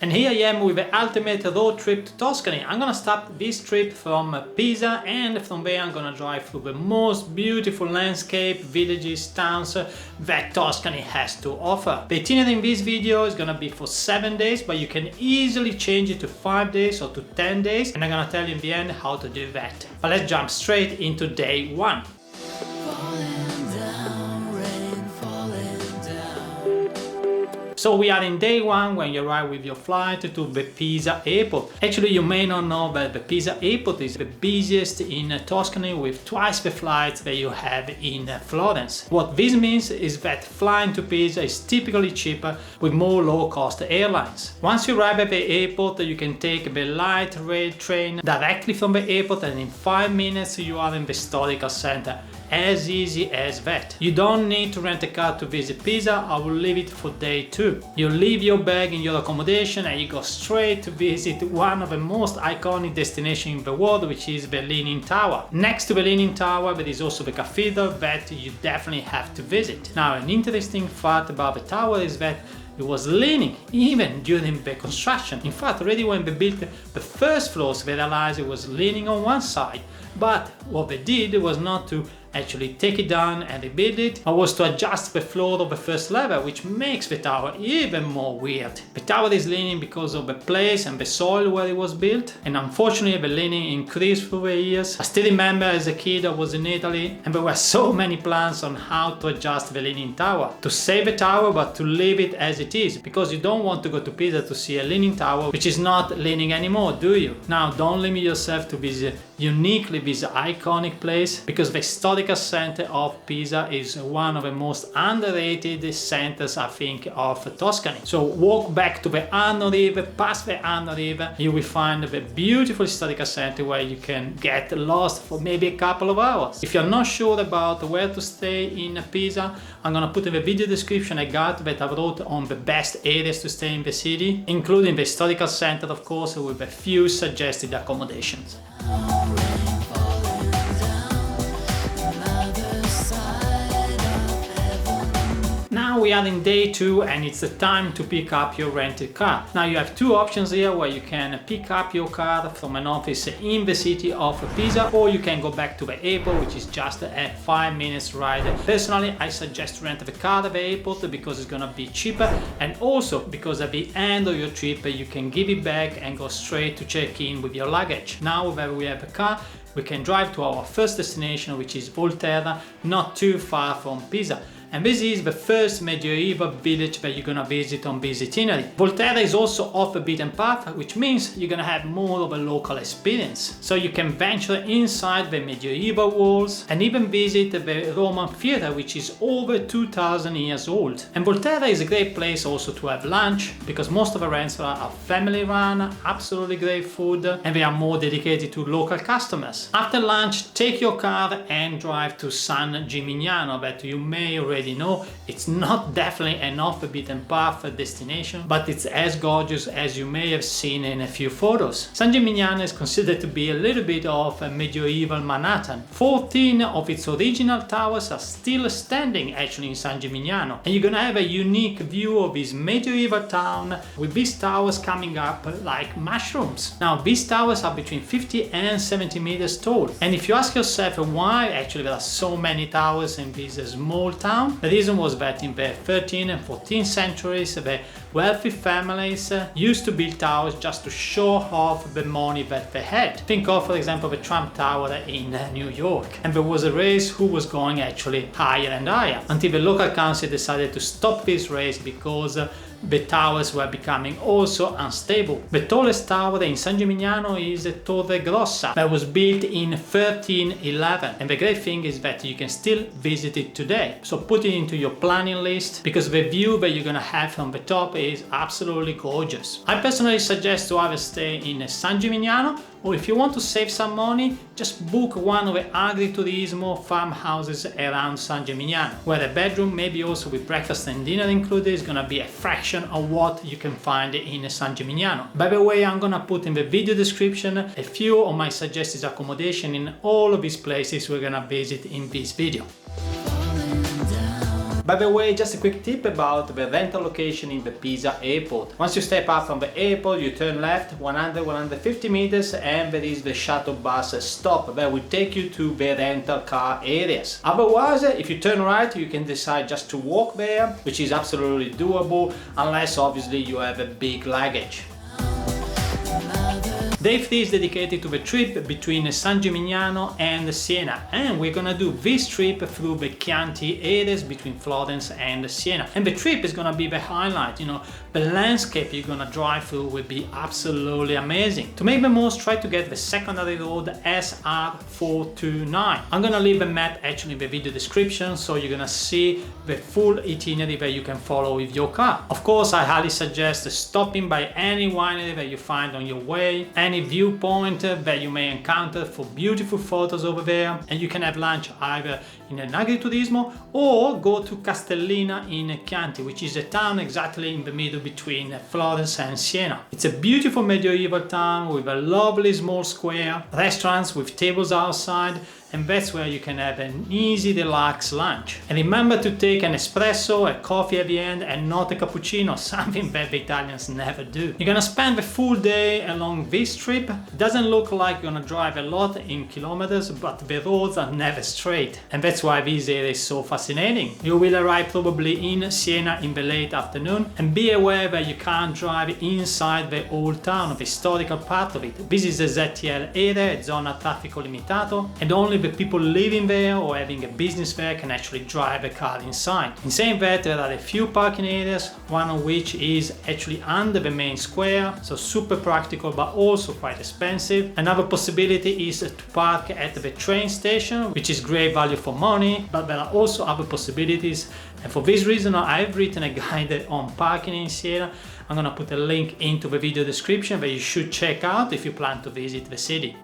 And here I am with the ultimate road trip to Tuscany. I'm gonna start this trip from Pisa, and from there I'm gonna drive through the most beautiful landscape, villages, towns that Tuscany has to offer. The itinerary in this video is gonna be for 7 days, but you can easily change it to 5 days or to 10 days, and I'm gonna tell you in the end how to do that. But let's jump straight into day 1. So we are in day 1 when you arrive with your flight to the Pisa airport. Actually, you may not know that the Pisa airport is the busiest in Tuscany, with twice the flights that you have in Florence. What this means is that flying to Pisa is typically cheaper with more low-cost airlines. Once you arrive at the airport, you can take the light rail train directly from the airport, and in 5 minutes you are in the historical center. As easy as that. You don't need to rent a car to visit Pisa. I will leave it for day 2. You leave your bag in your accommodation and you go straight to visit one of the most iconic destinations in the world, which is the Leaning Tower. Next to the Leaning Tower, there is also the cathedral that you definitely have to visit. Now, an interesting fact about the tower is that it was leaning even during the construction. In fact, already when they built the first floors, they realized it was leaning on one side. But what they did was not to actually take it down and rebuild it, but was to adjust the floor of the first level, which makes the tower even more weird. The tower is leaning because of the place and the soil where it was built, and unfortunately the leaning increased through the years. I still remember as a kid I was in Italy and there were so many plans on how to adjust the leaning tower, to save the tower but to leave it as it is, because you don't want to go to Pisa to see a leaning tower which is not leaning anymore, do you? Now, don't limit yourself to visit uniquely this iconic place, because the historical center of Pisa is one of the most underrated centers, I think, of Tuscany. So walk back to the Arno River, past the Arno River, you will find the beautiful historical center where you can get lost for maybe a couple of hours. If you're not sure about where to stay in Pisa, I'm gonna put in the video description a guide that I wrote on the best areas to stay in the city, including the historical center, of course, with a few suggested accommodations. Now we are in day 2 and it's the time to pick up your rented car. Now you have 2 options here where you can pick up your car from an office in the city of Pisa, or you can go back to the airport, which is just a 5 minutes ride. Personally, I suggest rent the car at the airport because it's gonna be cheaper, and also because at the end of your trip you can give it back and go straight to check in with your luggage. Now that we have a car, we can drive to our first destination, which is Volterra, not too far from Pisa. And this is the first medieval village that you're gonna visit on this itinerary. Volterra is also off the beaten path, which means you're gonna have more of a local experience. So you can venture inside the medieval walls and even visit the Roman theatre, which is over 2000 years old. And Volterra is a great place also to have lunch, because most of the restaurants are family run, absolutely great food, and they are more dedicated to local customers. After lunch, take your car and drive to San Gimignano, that you may already know. It's not definitely an off the beaten path destination, but it's as gorgeous as you may have seen in a few photos. San Gimignano is considered to be a little bit of a medieval Manhattan. 14 of its original towers are still standing actually in San Gimignano, and you're gonna have a unique view of this medieval town with these towers coming up like mushrooms. Now these towers are between 50 and 70 meters tall, and if you ask yourself why actually there are so many towers in this small town, the reason was that in the 13th and 14th centuries, the wealthy families used to build towers just to show off the money that they had. Think of, for example, the Trump Tower in New York. And there was a race who was going actually higher and higher, until the local council decided to stop this race because the towers were becoming also unstable. The tallest tower in San Gimignano is Torre Grossa, that was built in 1311, and the great thing is that you can still visit it today. So put it into your planning list, because the view that you're gonna have from the top is absolutely gorgeous. I personally suggest to either stay in San Gimignano, or if you want to save some money, just book one of the agriturismo farmhouses around San Gimignano, where a bedroom, maybe also with breakfast and dinner included, is gonna be a fraction of what you can find in San Gimignano. By the way, I'm gonna put in the video description a few of my suggested accommodation in all of these places we're gonna visit in this video. By the way, just a quick tip about the rental location in the Pisa airport. Once you step out from the airport, you turn left 100-150 meters and there is the shuttle bus stop that will take you to the rental car areas. Otherwise, if you turn right, you can decide just to walk there, which is absolutely doable, unless obviously you have a big luggage. Day 3 is dedicated to the trip between San Gimignano and Siena, and we're gonna do this trip through the Chianti areas between Florence and Siena. And the trip is gonna be the highlight, you know, the landscape you're gonna drive through will be absolutely amazing. To make the most, try to get the secondary road SR429. I'm gonna leave a map actually in the video description, so you're gonna see the full itinerary that you can follow with your car. Of course, I highly suggest stopping by any winery that you find on your way, any viewpoint that you may encounter for beautiful photos over there, and you can have lunch either in an agriturismo or go to Castellina in Chianti, which is a town exactly in the middle between Florence and Siena. It's a beautiful medieval town with a lovely small square, restaurants with tables outside, and that's where you can have an easy, relaxed lunch. And remember to take an espresso, a coffee at the end, and not a cappuccino, something that the Italians never do. You're gonna spend the full day along this trip. It doesn't look like you're gonna drive a lot in kilometers, but the roads are never straight. And that's why this area is so fascinating. You will arrive probably in Siena in the late afternoon, and be aware that you can't drive inside the old town, the historical part of it. This is the ZTL area, zona traffico limitato, and only the people living there or having a business there can actually drive a car inside. In saying that, there are a few parking areas, one of which is actually under the main square, so super practical but also quite expensive. Another possibility is to park at the train station, which is great value for money, but there are also other possibilities, and for this reason I've written a guide on parking in Siena. I'm gonna put a link into the video description that you should check out if you plan to visit the city.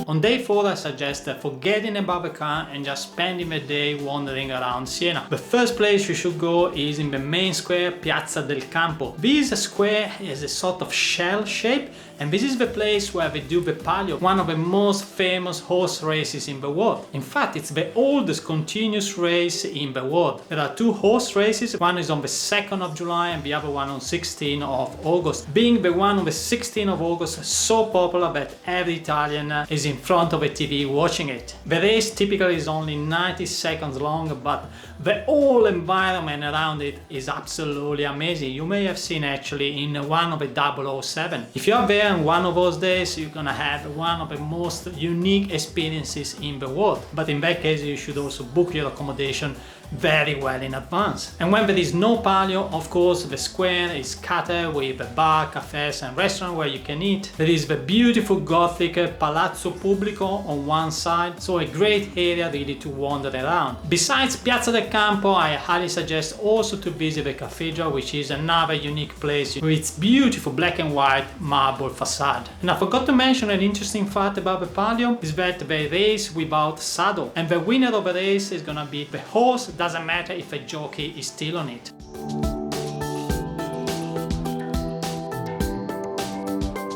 On day 4, I suggest forgetting about the car and just spending the day wandering around Siena. The first place you should go is in the main square, Piazza del Campo. This square is a sort of shell shape, and this is the place where they do the Palio, one of the most famous horse races in the world. In fact, it's the oldest continuous race in the world. There are 2 horse races, one is on the 2nd of July and the other one on 16th of August. Being the one on the 16th of August so popular that every Italian is in front of a TV watching it. The race typically is only 90 seconds long, but the whole environment around it is absolutely amazing. You may have seen actually in one of the 007. If you are there on one of those days, you're gonna have one of the most unique experiences in the world. But in that case, you should also book your accommodation very well in advance. And when there is no Palio, of course, the square is scattered with a bar, cafes and restaurant where you can eat. There is the beautiful Gothic Palazzo Pubblico on one side, so a great area really to wander around. Besides Piazza del Campo, I highly suggest also to visit the cathedral, which is another unique place with its beautiful black and white marble facade. And I forgot to mention an interesting fact about the Palio is that they race without saddle, and the winner of the race is gonna be the horse. Doesn't matter if a jockey is still on it.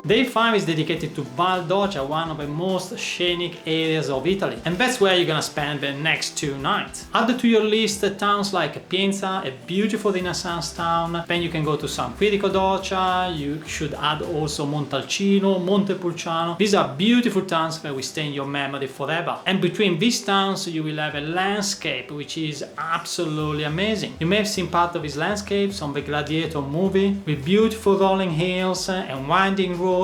Day 5 is dedicated to Val d'Orcia, one of the most scenic areas of Italy, and that's where you're gonna spend the next 2 nights. Add to your list towns like Pisa, a beautiful Renaissance town. Then you can go to San Quirico d'Orcia. You should add also Montalcino, Montepulciano. These are beautiful towns that will stay in your memory forever. And between these towns, you will have a landscape which is absolutely amazing. You may have seen part of these landscapes on the Gladiator movie, with beautiful rolling hills and winding roads.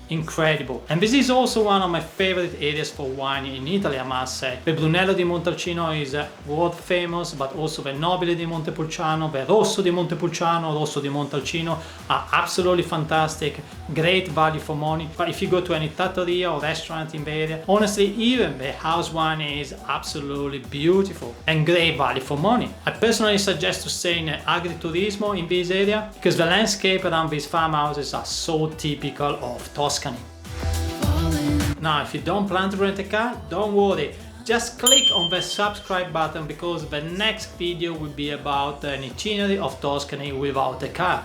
Incredible. And this is also one of my favorite areas for wine in Italy, I must say. The Brunello di Montalcino is world famous, but also the Nobile di Montepulciano, the Rosso di Montepulciano, Rosso di Montalcino are absolutely fantastic, great value for money. But if you go to any trattoria or restaurant in the area, honestly, even the house wine is absolutely beautiful and great value for money. I personally suggest to stay in agriturismo in this area because the landscape around these farmhouses are so typical of Tuscany. Now, if you don't plan to rent a car, don't worry. Just click on the subscribe button because the next video will be about an itinerary of Tuscany without a car.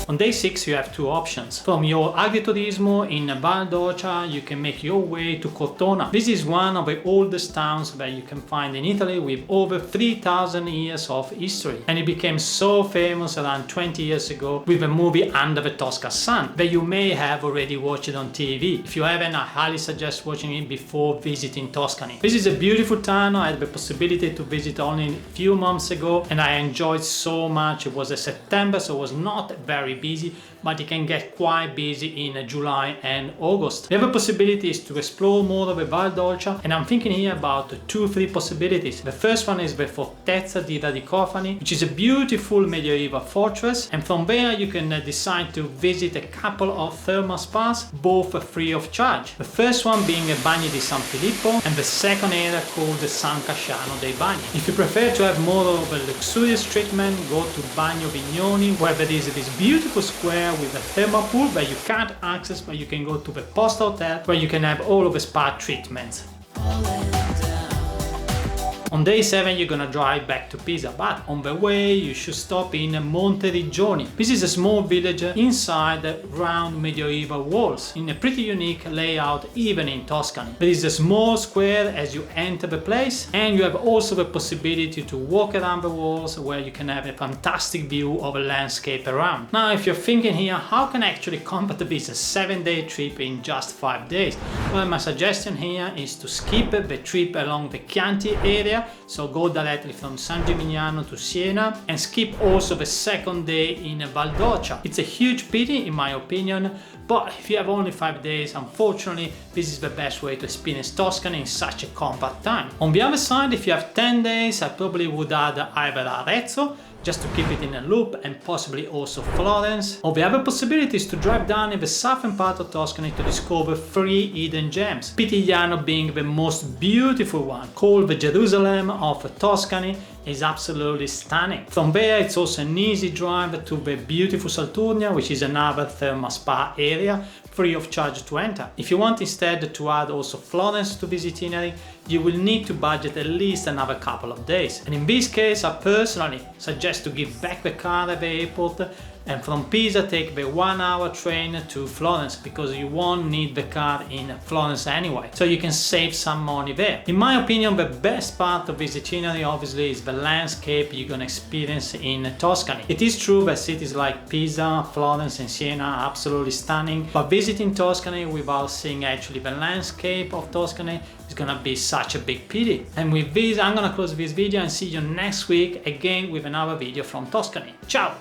On day 6 you have two options. From your agriturismo in Val d'Orcia you can make your way to Cortona. This is one of the oldest towns that you can find in Italy with over 3,000 years of history, and it became so famous around 20 years ago with the movie Under the Tosca Sun that you may have already watched it on TV. If you haven't, I highly suggest watching it before visiting Tuscany. This is a beautiful town. I had the possibility to visit only a few months ago and I enjoyed so much. It was a September, so it was not very busy, but it can get quite busy in July and August. The other possibility is to explore more of the Val d'Orcia, and I'm thinking here about 2-3 possibilities. The first one is the Fortezza di Radicofani, which is a beautiful medieval fortress, and from there you can decide to visit a couple of thermal spas, both free of charge. The first one being Bagni di San Filippo and the second area called the San Casciano dei Bagni. If you prefer to have more of a luxurious treatment, go to Bagno Vignoni, where there is this beautiful square with a thermal pool that you can't access, but you can go to the Post Hotel where you can have all of the spa treatments. On day 7 you're gonna drive back to Pisa, but on the way you should stop in Monteriggione. This is a small village inside the round medieval walls, in a pretty unique layout even in Tuscany. There is a small square as you enter the place, and you have also the possibility to walk around the walls where you can have a fantastic view of a landscape around. Now if you're thinking here, how can I actually combat this 7-day trip in just 5 days? Well, my suggestion here is to skip the trip along the Chianti area, so go directly from San Gimignano to Siena, and skip also the second day in Val d'Orcia. It's a huge pity in my opinion, but if you have only 5 days, unfortunately this is the best way to experience Tuscany in such a compact time. On the other side, if you have 10 days, I probably would add either Arezzo, just to keep it in a loop, and possibly also Florence. Or the other possibility is to drive down in the southern part of Tuscany to discover 3 hidden gems, Pitigliano being the most beautiful one, called the Jerusalem of Tuscany. Is absolutely stunning. From there it's also an easy drive to the beautiful Salturnia, which is another thermal spa area, free of charge to enter. If you want instead to add also Florence to this itinerary, you will need to budget at least another couple of days. And in this case, I personally suggest to give back the car at the airport and from Pisa take the 1-hour train to Florence, because you won't need the car in Florence anyway, so you can save some money there. In my opinion, the best part of this itinerary obviously is the landscape you're gonna experience in Tuscany. It is true that cities like Pisa, Florence and Siena are absolutely stunning, but visiting Tuscany without seeing actually the landscape of Tuscany is gonna be such a big pity. And with this, I'm gonna close this video and see you next week again with another video from Tuscany. Ciao!